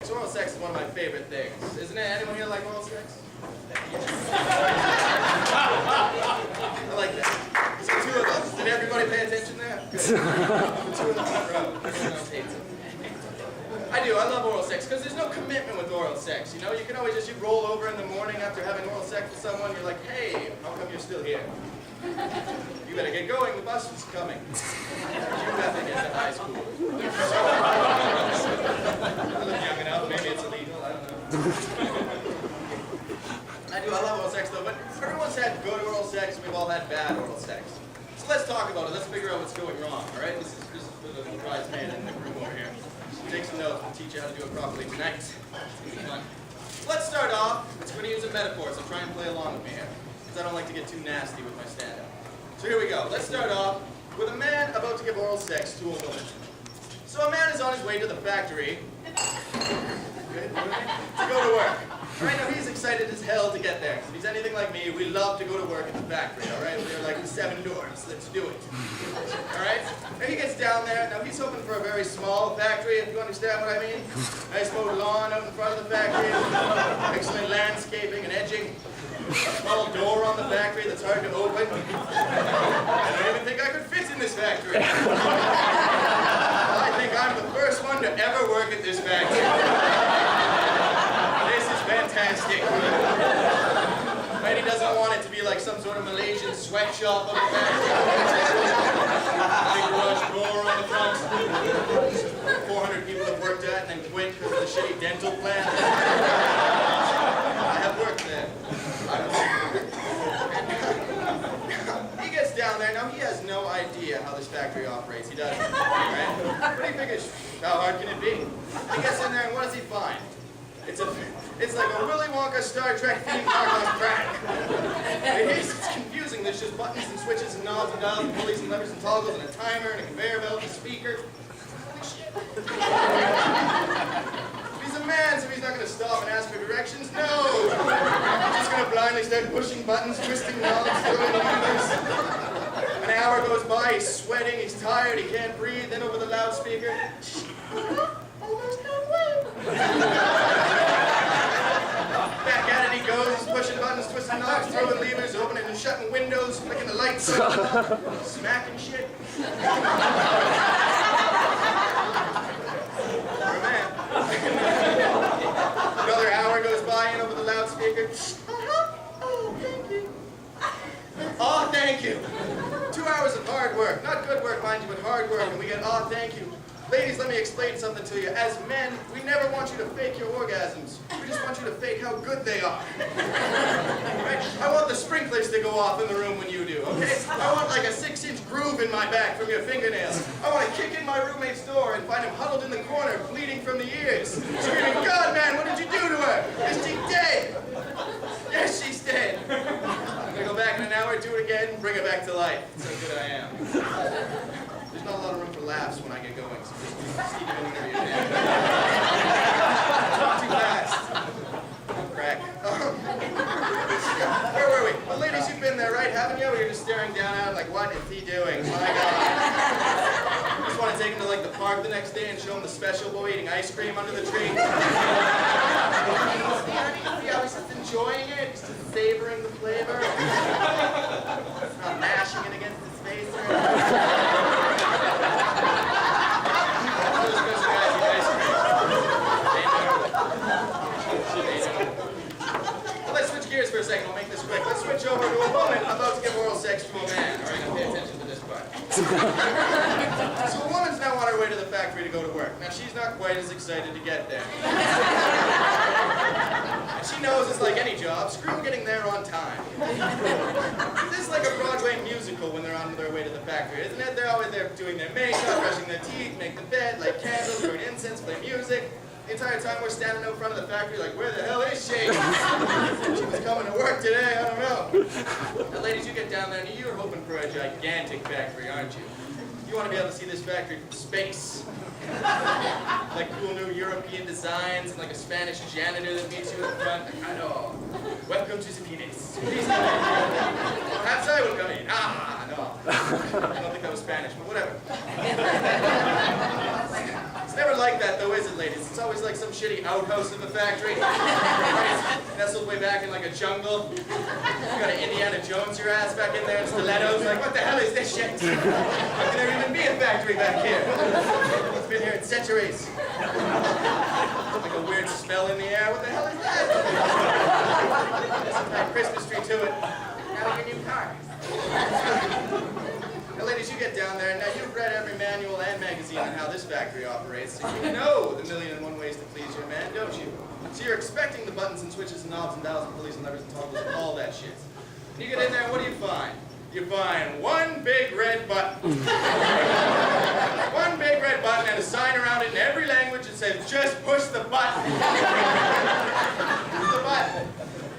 Oral sex is one of my favorite things, isn't it? Anyone here like oral sex? I like that. So two of us. Did everybody pay attention there? Good. Two in the front row. Everyone else hates it. I do. I love oral sex because there's no commitment with oral sex. You know, you can always just roll over in the morning after having oral sex with someone. You're like, hey, how come you're still here? You better get going. The bus is coming. You have to get to high school. I look young enough. Maybe it's illegal. I don't know. I love oral sex though, but everyone's had good oral sex and we've all had bad oral sex. So let's talk about it. Let's figure out what's going wrong, all right? This is for the bridesmaid in the room over here. Take some notes. We'll teach you how to do it properly tonight. It's going to be fun. Let's start off. It's going to use a metaphor, so try and play along with me here, because I don't like to get too nasty with my stand-up. So here we go. Let's start off with a man about to give oral sex to a woman. So a man is on his way to the factory to go to work. Right now he's excited as hell to get there. Because if he's anything like me, we love to go to work at the factory, alright? We're like the 7 doors, let's do it. Alright? Now he gets down there, now he's hoping for a very small factory, if you understand what I mean. Nice mowed lawn out in front of the factory, excellent landscaping and edging. A small door on the factory that's hard to open. I don't even think I could fit in this factory. I think I'm the first one to ever work at this factory. This is fantastic. But he doesn't want it to be like some sort of Malaysian sweatshop of a factory. Big rush door on the front. 400 people have worked at and then quit because of the shitty dental plan. I have worked there. He gets down there. Now he has no idea how this factory operates. He doesn't. Right? But he figures, how hard can it be? He gets in there and what does he find? It's like a Willy Wonka Star Trek theme park on crack. It's confusing. There's just buttons and switches and knobs and dials and pulleys and levers and toggles and a timer and a conveyor belt and a speaker. Holy shit. He's a man, so he's not going to stop and ask for directions. No! He's just going to blindly start pushing buttons, twisting knobs, throwing levers. An hour goes by, he's sweating, he's tired, he can't breathe. Then over the loudspeaker, almost halfway. Back at it he goes, he's pushing buttons, twisting knobs, throwing levers, opening and shutting windows, flicking the lights on, smacking shit. Another hour goes by and over the loudspeaker. Oh, thank you. Oh, thank you. 2 hours of hard work. Not good work, mind you, but hard work. And we get, oh, thank you. Ladies, let me explain something to you. As men, we never want you to fake your orgasms. We just want you to fake how good they are. Right? I want the sprinklers to go off in the room when you do, okay? I want like a 6-inch groove in my back from your fingernails. I want to kick in my roommate's door and find him huddled in the corner, bleeding from the ears. Screaming, God, man, what did you do to her? Is she dead? Yes, she's dead. I'm going to go back in an hour, do it again, bring her back to life. That's how good I am. There's not a lot of room for laughs when I get going, so just keep it in there. Talk too fast. Crack. Where were we? Well, ladies, you've been there, right? Haven't you? You're just staring down at him like, what is he doing? My God. Just want to take him to like the park the next day and show him the special boy eating ice cream under the tree. See how he's just enjoying it? He's just savoring the flavor. He's not mashing it against his face or anything. For a second, we'll make this quick. Let's switch over to a woman about to give oral sex to a man. All right, now pay attention to this part. So a woman's now on her way to the factory to go to work. Now she's not quite as excited to get there. She knows it's like any job. Screw getting there on time. This is like a Broadway musical when they're on their way to the factory, isn't it? They're always there doing their makeup, brushing their teeth, make the bed, light candles, burn incense, play music. The entire time we're standing out front of the factory like, where the hell is she? She was coming to work today, I don't know. Now ladies, you get down there and you're hoping for a gigantic factory, aren't you? You want to be able to see this factory from space. Like cool new European designs and like a Spanish janitor that meets you at the front. Like, hello, welcome to the penis. Perhaps I will come in. Ah, no. I don't think that was Spanish, but whatever. never like that though, is it, ladies? It's always like some shitty outhouse of a factory. Nestled way back in like a jungle. You got an Indiana Jones your ass back in there in stilettos. Like, what the hell is this shit? How can there even be a factory back here? It's been here in centuries. Like a weird smell in the air. What the hell is that? There's some kind of Christmas tree to it. Now your new car. Now, ladies, you get down there. Now, you've read every manual and magazine on how this factory operates, so you know the 1,000,001 ways to please your man, don't you? So you're expecting the buttons and switches and knobs and dials and pulleys and levers and toggles and all that shit. And you get in there, and what do you find? You find one big red button. One big red button and a sign around it in every language that says, just push the button. Push the button.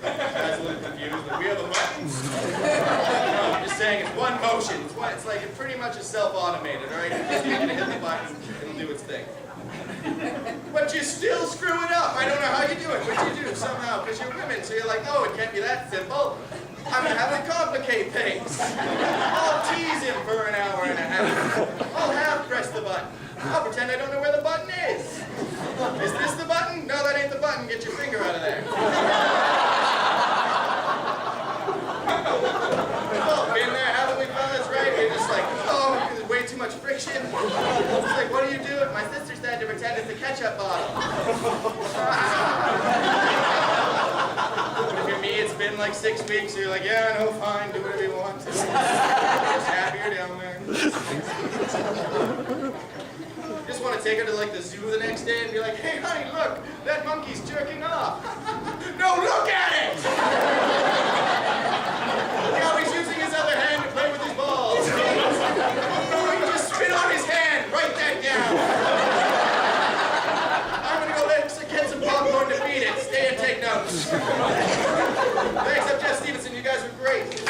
You guys a little confused, but we have a button? No, I'm just saying it's one motion. It's like it's pretty much a self-automated, all right? You're just going to hit the button, it'll do its thing. But you still screw it up. I don't know how you do it, but you do somehow, because you're women, so you're like, oh, it can't be that simple. I'm going to have to complicate things. I'll tease him for an hour and a half. I'll half press the button. I'll pretend I don't know where the button is. Is this the button? No, that ain't the button. Get your finger out of there. We've all been there, haven't we, fellas, right? You're just like, oh, there's way too much friction. It's like, what do you do? My sister said to pretend it's a ketchup bottle. But if you're me, it's been like 6 weeks, so you're like, yeah, no, fine, do whatever you want to. Just happier down there. Just want to take her to like the zoo the next day and be like, hey, honey, look, that monkey's jerking off. No, look at it! Now he's using his other hand to play with his balls. No, you just spit on his hand. Write that down. I'm going to go get some popcorn to feed it. Stay and take notes. Thanks, I'm Jeff Stevenson. You guys are great.